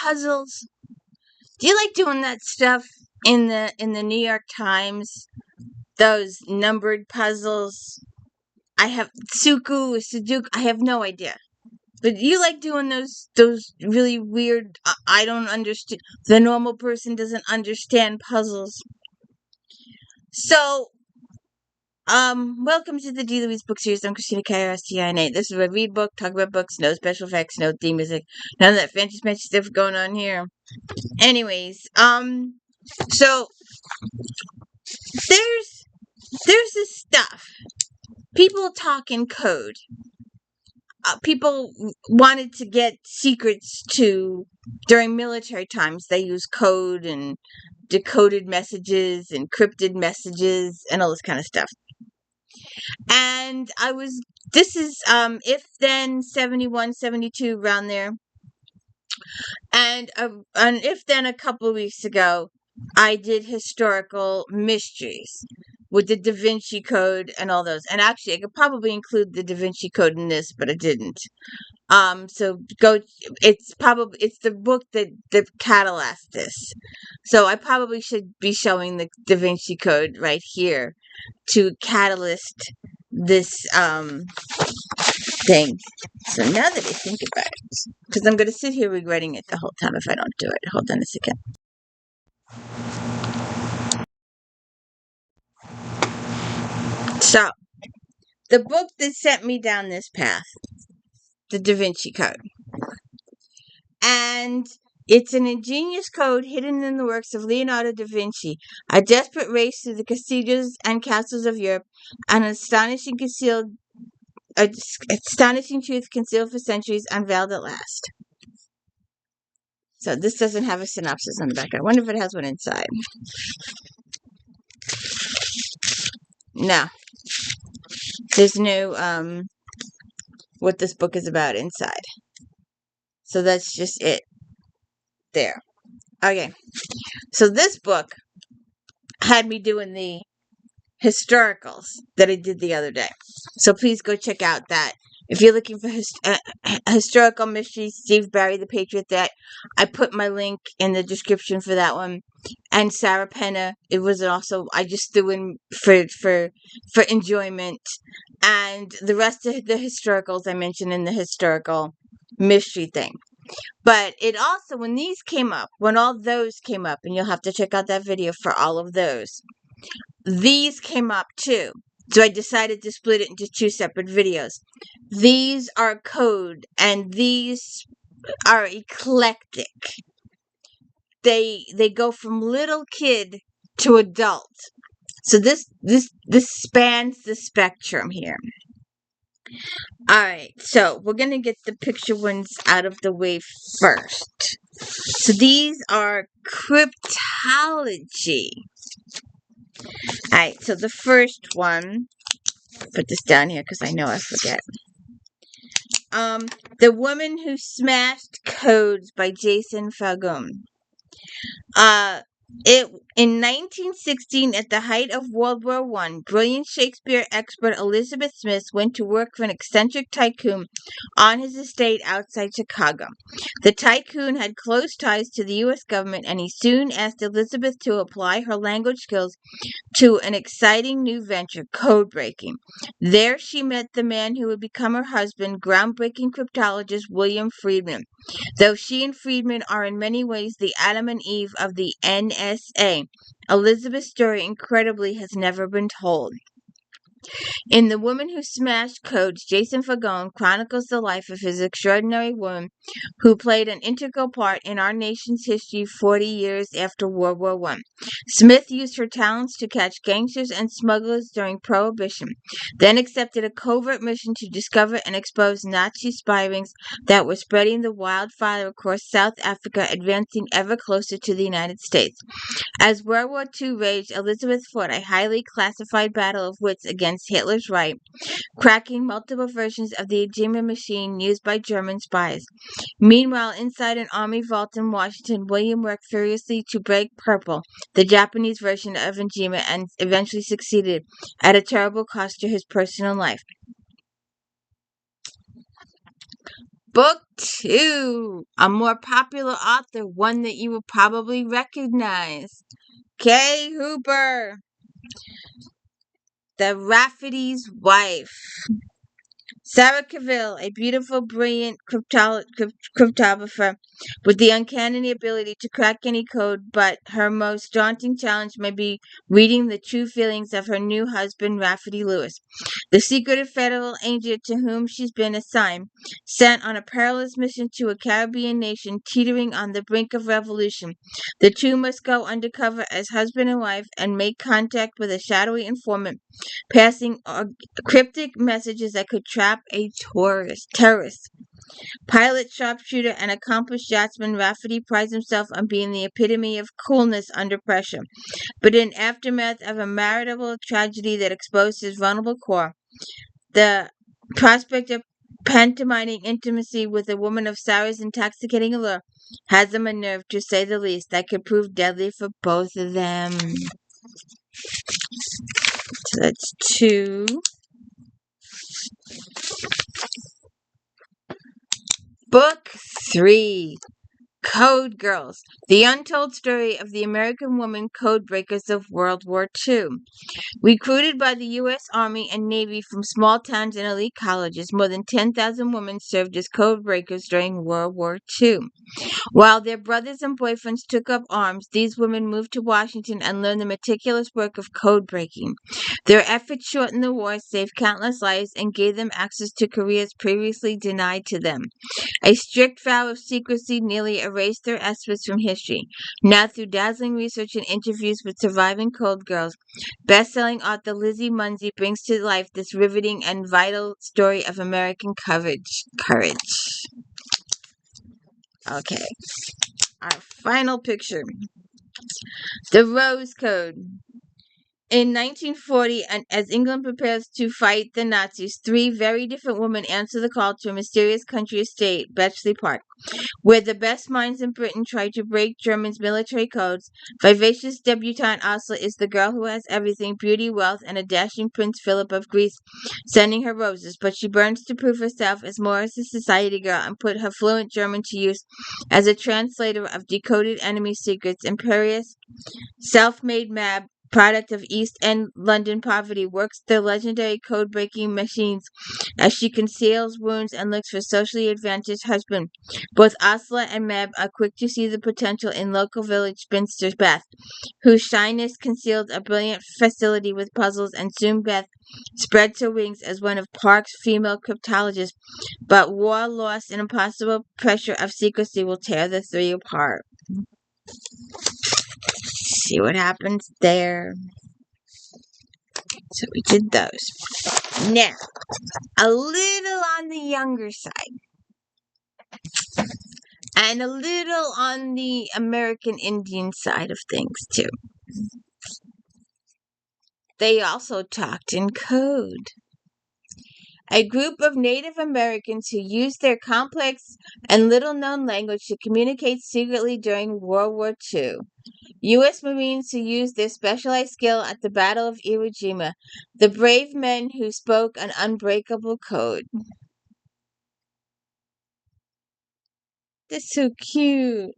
puzzles? Do you like doing that stuff in the New York Times? Those numbered puzzles? I have Sudoku, I have no idea. But you like doing those really weird, I don't understand, the normal person doesn't understand puzzles. So, welcome to the D. Louise book series. I'm Christina K-R-S-T-I-N-A. This is where I read book, talk about books, no special effects, no theme music, none of that fancy stuff going on here. Anyways, so there's this stuff. People talk in code. People wanted to get secrets during military times. They use code and decoded messages, encrypted messages, and all this kind of stuff. And this is, if then 71, 72, around there. And if then a couple of weeks ago, I did historical mysteries with the Da Vinci Code and all those. And actually, I could probably include the Da Vinci Code in this, but I didn't. So it's the book that catalyzed this. So I probably should be showing the Da Vinci Code right here to catalyst this, thing. So now that I think about it, because I'm going to sit here regretting it the whole time if I don't do it. Hold on a second. So, the book that sent me down this path, the Da Vinci Code. And it's an ingenious code hidden in the works of Leonardo da Vinci, a desperate race through the cathedrals and castles of Europe, an astonishing truth concealed for centuries, unveiled at last. So this doesn't have a synopsis on the back. I wonder if it has one inside. No. There's no, what this book is about inside. So that's just it. There. Okay. So this book had me doing the historicals that I did the other day. So please go check out that. If you're looking for historical mysteries, Steve Barry, the Patriot, that I put my link in the description for that one. And Sarah Penna, it was also, I just threw in for enjoyment. And the rest of the historicals I mentioned in the historical mystery thing. But it also, when all those came up, and you'll have to check out that video for all of those, these came up too. So I decided to split it into two separate videos. These are code, and these are eclectic. They go from little kid to adult. So this spans the spectrum here. Alright, so we're going to get the picture ones out of the way first. So these are cryptology. Alright, so the first one, put this down here because I know I forget. The Woman Who Smashed Codes by Jason Falgoum. In 1916, at the height of World War I, brilliant Shakespeare expert Elizabeth Smith went to work for an eccentric tycoon on his estate outside Chicago. The tycoon had close ties to the U.S. government, and he soon asked Elizabeth to apply her language skills to an exciting new venture, code breaking. There she met the man who would become her husband, groundbreaking cryptologist William Friedman. Though she and Friedman are in many ways the Adam and Eve of the NSA, Elizabeth's story, incredibly, has never been told. In The Woman Who Smashed Codes, Jason Falgoum chronicles the life of his extraordinary woman who played an integral part in our nation's history 40 years after World War I. Smith used her talents to catch gangsters and smugglers during Prohibition, then accepted a covert mission to discover and expose Nazi spy rings that were spreading the wildfire across South Africa, advancing ever closer to the United States. As World War II raged, Elizabeth fought a highly classified battle of wits against Hitler's Reich, cracking multiple versions of the Enigma machine used by German spies. Meanwhile, inside an army vault in Washington, William worked furiously to break Purple, the Japanese version of Enigma, and eventually succeeded, at a terrible cost to his personal life. Book 2, a more popular author, one that you will probably recognize. Kay Hooper, The Rafferty's Wife. Sarah Cavill, a beautiful, brilliant cryptographer with the uncanny ability to crack any code, but her most daunting challenge may be reading the true feelings of her new husband, Rafferty Lewis, the secretive federal agent to whom she's been assigned, sent on a perilous mission to a Caribbean nation teetering on the brink of revolution. The two must go undercover as husband and wife and make contact with a shadowy informant, passing cryptic messages that could trap a terrorist. Pilot, sharpshooter, and accomplished yachtsman, Rafferty prides himself on being the epitome of coolness under pressure. But in aftermath of a marital tragedy that exposed his vulnerable core, the prospect of pantomiming intimacy with a woman of Sarah's intoxicating allure has him unnerved, to say the least, that could prove deadly for both of them. So that's 2. Book 3, Code Girls, the untold story of the American women codebreakers of World War II. Recruited by the U.S. Army and Navy from small towns and elite colleges, more than 10,000 women served as codebreakers during World War II. While their brothers and boyfriends took up arms, these women moved to Washington and learned the meticulous work of code breaking. Their efforts shortened the war, saved countless lives, and gave them access to careers previously denied to them. A strict vow of secrecy nearly erased their estimates from history. Now, through dazzling research and interviews with surviving code girls, best-selling author Lizzie Munzie brings to life this riveting and vital story of American courage. Okay, our final picture. The Rose Code. In 1940, and as England prepares to fight the Nazis, 3 very different women answer the call to a mysterious country estate, Bletchley Park, where the best minds in Britain try to break Germany's military codes. Vivacious debutante Ursula is the girl who has everything: beauty, wealth, and a dashing Prince Philip of Greece sending her roses, but she burns to prove herself as more as a society girl and put her fluent German to use as a translator of decoded enemy secrets. Imperious, self-made Mab, product of East End London poverty, works the legendary code-breaking machines as she conceals wounds and looks for socially advantaged husband. Both Ursula and Mab are quick to see the potential in local village spinster Beth, whose shyness concealed a brilliant facility with puzzles, and soon Beth spreads her wings as one of Park's female cryptologists. But war, loss, and impossible pressure of secrecy will tear the 3 apart. See what happens there. So we did those. Now, a little on the younger side, and a little on the American Indian side of things, too. They also talked in code. A group of Native Americans who used their complex and little-known language to communicate secretly during World War II. U.S. Marines who used their specialized skill at the Battle of Iwo Jima. The brave men who spoke an unbreakable code. They're so cute.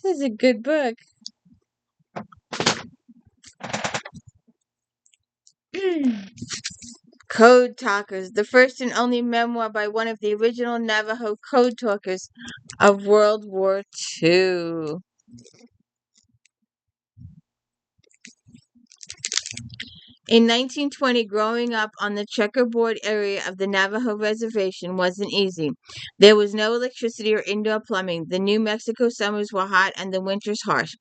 This is a good book. Code Talkers, the first and only memoir by one of the original Navajo code talkers of World War II. In 1920, growing up on the checkerboard area of the Navajo Reservation wasn't easy. There was no electricity or indoor plumbing. The New Mexico summers were hot and the winters harsh.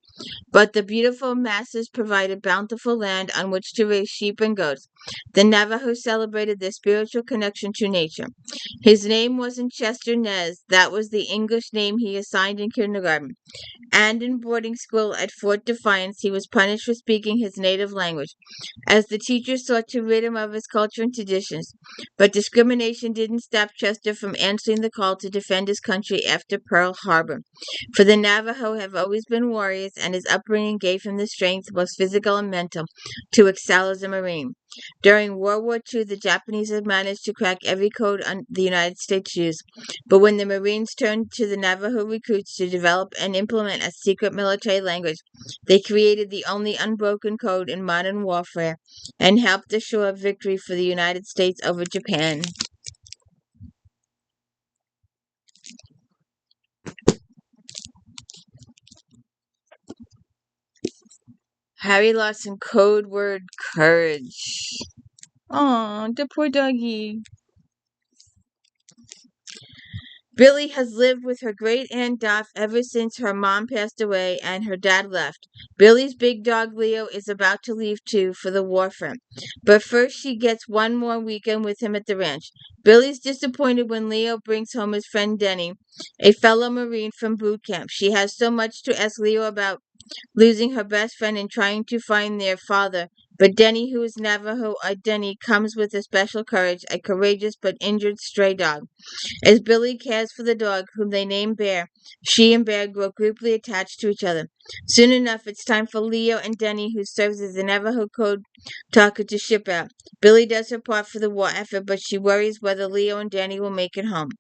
But the beautiful masses provided bountiful land on which to raise sheep and goats. The Navajo celebrated their spiritual connection to nature. His name wasn't Chester Nez. That was the English name he assigned in kindergarten. And in boarding school at Fort Defiance, he was punished for speaking his native language. As the teachers sought to rid him of his culture and traditions. But discrimination didn't stop Chester from answering the call to defend his country after Pearl Harbor. For the Navajo have always been warriors, and his upbringing gave him the strength, both physical and mental, to excel as a Marine. During World War II, the Japanese had managed to crack every code the United States used. But when the Marines turned to the Navajo recruits to develop and implement a secret military language, they created the only unbroken code in modern warfare and helped assure victory for the United States over Japan. Harry Lawson code word courage. Aw, the poor doggy. Billy has lived with her great aunt Dot ever since her mom passed away and her dad left. Billy's big dog Leo is about to leave too for the war front. But first she gets one more weekend with him at the ranch. Billy's disappointed when Leo brings home his friend Denny, a fellow Marine from boot camp. She has so much to ask Leo about losing her best friend and trying to find their father. But Denny, who is Navajo Denny, comes with a special courage, a courageous but injured stray dog. As Billy cares for the dog, whom they name Bear, she and Bear grow deeply attached to each other. Soon enough, it's time for Leo and Denny, who serves as the Navajo code talker, to ship out. Billy does her part for the war effort, but she worries whether Leo and Denny will make it home,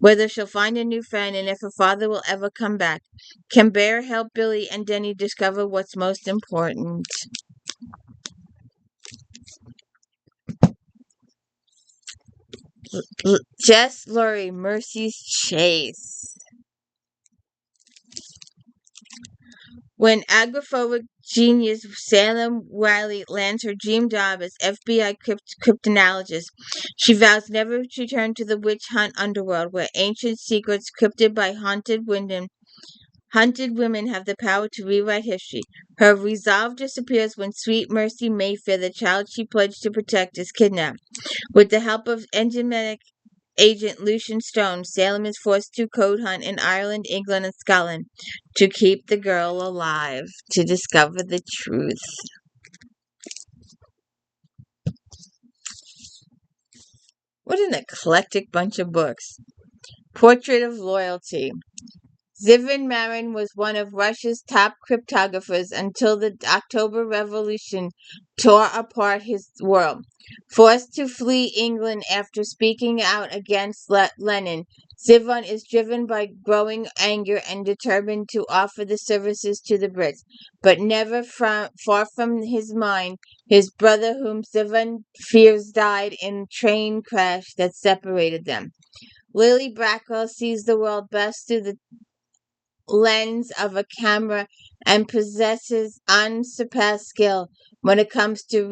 whether she'll find a new friend, and if her father will ever come back. Can Bear help Billy and Denny discover what's most important? Jess Lurie, Mercy's Chase. When agoraphobic genius Salem Wiley lands her dream job as FBI cryptonologist, she vows never to return to the witch hunt underworld, where ancient secrets crypted by haunted women have the power to rewrite history. Her resolve disappears when sweet Mercy Mayfair, the child she pledged to protect, is kidnapped. With the help of enigmatic agent Lucian Stone, Salem is forced to code hunt in Ireland, England, and Scotland to keep the girl alive, to discover the truth. What an eclectic bunch of books. Portrait of Loyalty. Zivin Marin was one of Russia's top cryptographers until the October Revolution tore apart his world. Forced to flee England after speaking out against Lenin, Zivon is driven by growing anger and determined to offer the services to the Brits. But never far from his mind, his brother, whom Zivon fears died in a train crash that separated them. Lily Brackwell sees the world best through the lens of a camera and possesses unsurpassed skill when it comes to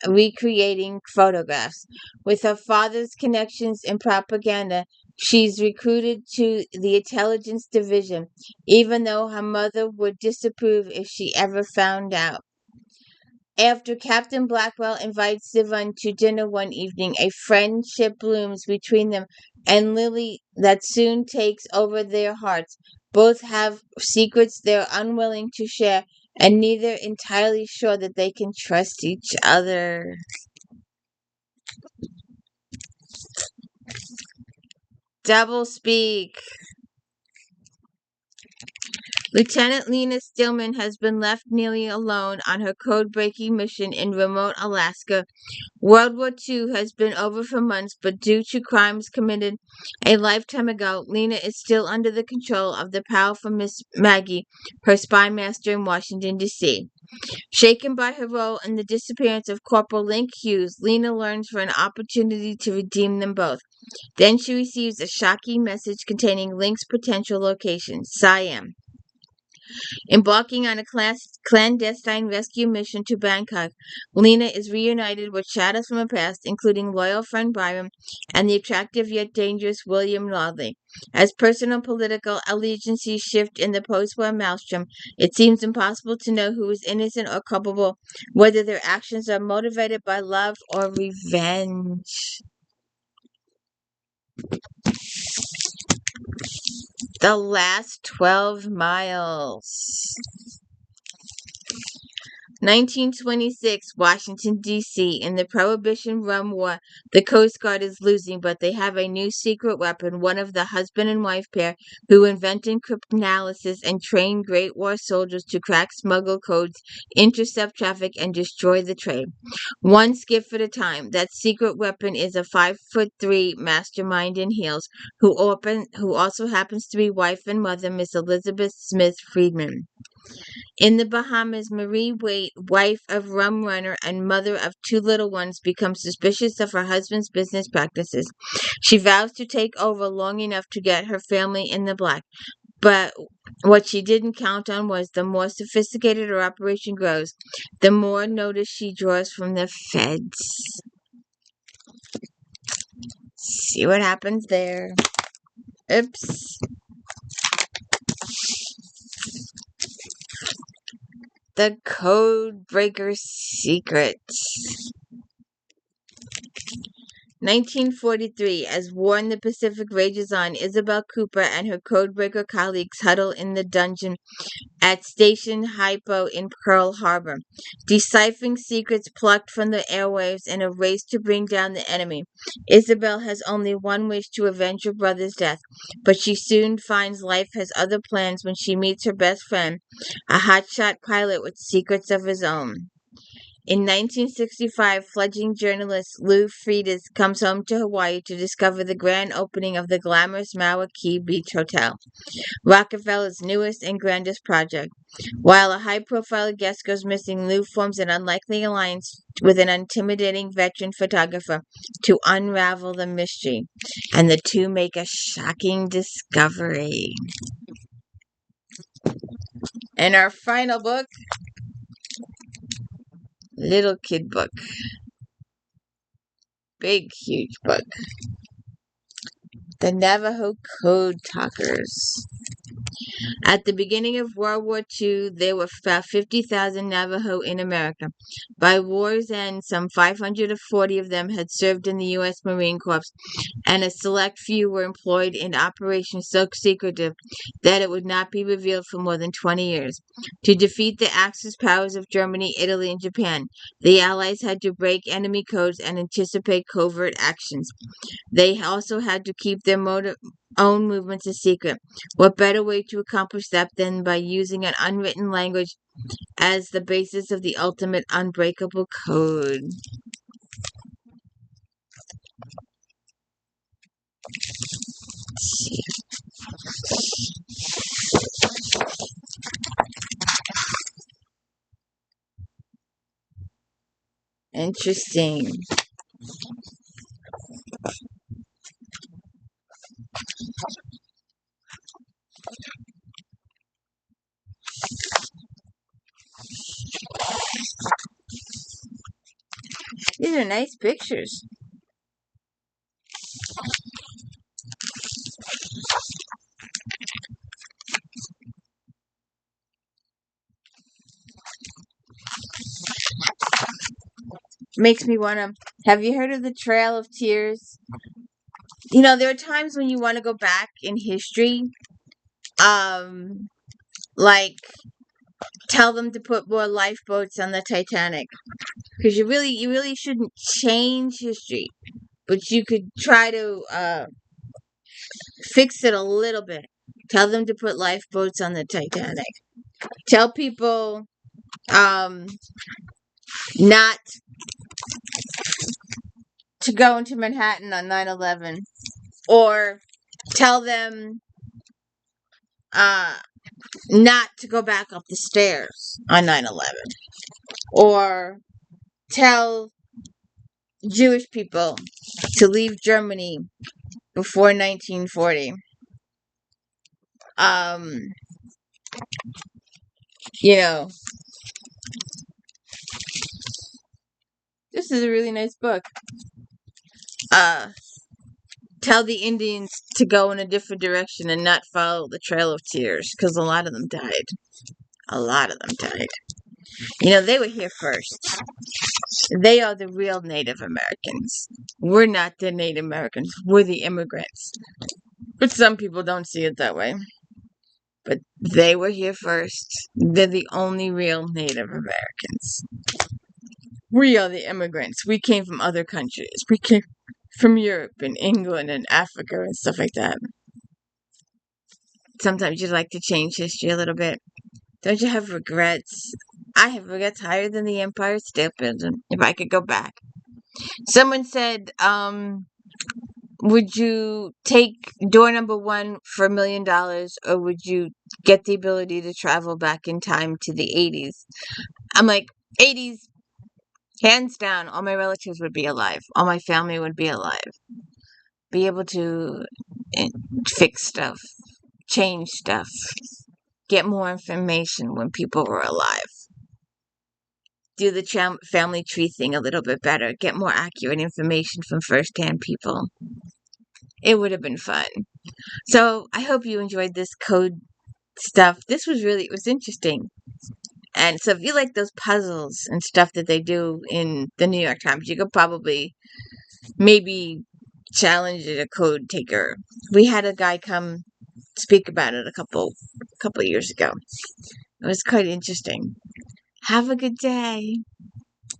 recreating photographs. With her father's connections in propaganda, she's recruited to the intelligence division, even though her mother would disapprove if she ever found out. After Captain Blackwell invites Sivan to dinner one evening, a friendship blooms between them and Lily that soon takes over their hearts. Both have secrets they're unwilling to share, and neither entirely sure that they can trust each other. Double speak. Lieutenant Lena Stillman has been left nearly alone on her code-breaking mission in remote Alaska. World War II has been over for months, but due to crimes committed a lifetime ago, Lena is still under the control of the powerful Miss Maggie, her spy master in Washington, D.C. Shaken by her role in the disappearance of Corporal Link Hughes, Lena learns for an opportunity to redeem them both. Then she receives a shocking message containing Link's potential location, Siam. Embarking on a clandestine rescue mission to Bangkok, Lena is reunited with shadows from her past, including loyal friend Byron and the attractive yet dangerous William Lawley. As personal political allegiances shift in the post-war maelstrom, it seems impossible to know who is innocent or culpable, whether their actions are motivated by love or revenge. The Last 12 Miles. 1926, Washington, D.C. In the Prohibition Rum War, the Coast Guard is losing, but they have a new secret weapon, one of the husband and wife pair who invented cryptanalysis and trained Great War soldiers to crack smuggle codes, intercept traffic, and destroy the trade. One skiff at a time. That secret weapon is a 5'3" mastermind in heels who also happens to be wife and mother, Miss Elizabeth Smith Friedman. In the Bahamas, Marie Waite, wife of rum runner and mother of two little ones, becomes suspicious of her husband's business practices. She vows to take over long enough to get her family in the black. But what she didn't count on was the more sophisticated her operation grows, the more notice she draws from the feds. See what happens there. Oops. The Code Breaker's Secrets. 1943, as war in the Pacific rages on, Isabel Cooper and her codebreaker colleagues huddle in the dungeon at Station Hypo in Pearl Harbor, deciphering secrets plucked from the airwaves in a race to bring down the enemy. Isabel has only one wish: to avenge her brother's death, but she soon finds life has other plans when she meets her best friend, a hotshot pilot with secrets of his own. In 1965, fledgling journalist Lou Freitas comes home to Hawaii to discover the grand opening of the glamorous Maui Key Beach Hotel, Rockefeller's newest and grandest project. While a high-profile guest goes missing, Lou forms an unlikely alliance with an intimidating veteran photographer to unravel the mystery, and the two make a shocking discovery. And our final book, little kid book. Big, huge book. The Navajo Code Talkers. At the beginning of World War II, there were about 50,000 Navajo in America. By war's end, some 540 of them had served in the U.S. Marine Corps, and a select few were employed in operations so secretive that it would not be revealed for more than 20 years. To defeat the Axis powers of Germany, Italy, and Japan, the Allies had to break enemy codes and anticipate covert actions. They also had to keep their own movements a secret. What better way to accomplish that than by using an unwritten language as the basis of the ultimate unbreakable code? Interesting. These are nice pictures. Makes me want to. Have you heard of the Trail of Tears? You know, there are times when you want to go back in history, like tell them to put more lifeboats on the Titanic, because you really shouldn't change history, but you could try to fix it a little bit. Tell them to put lifeboats on the Titanic. Tell people not to go into Manhattan on 9/11, or tell them not to go back up the stairs on 9/11, or tell Jewish people to leave Germany before 1940. You know, this is a really nice book. Tell the Indians to go in a different direction and not follow the Trail of Tears, because a lot of them died. A lot of them died. You know, they were here first. They are the real Native Americans. We're not the Native Americans. We're the immigrants. But some people don't see it that way. but they were here first. They're the only real Native Americans. We are the immigrants. We came from other countries. We came from Europe and England and Africa and stuff like that. Sometimes you like to change history a little bit. Don't you have regrets? I have regrets higher than the Empire State Building, if I could go back. Someone said, would you take door number one for $1 million, or would you get the ability to travel back in time to the 80s? I'm like, 80s, hands down, all my relatives would be alive. All my family would be alive. Be able to fix stuff, change stuff, get more information when people were alive. Do the family tree thing a little bit better. Get more accurate information from first-hand people. It would have been fun. So I hope you enjoyed this code stuff. This was interesting. And so if you like those puzzles and stuff that they do in the New York Times, you could probably maybe challenge a code taker. We had a guy come speak about it a couple years ago. It was quite interesting. Have a good day.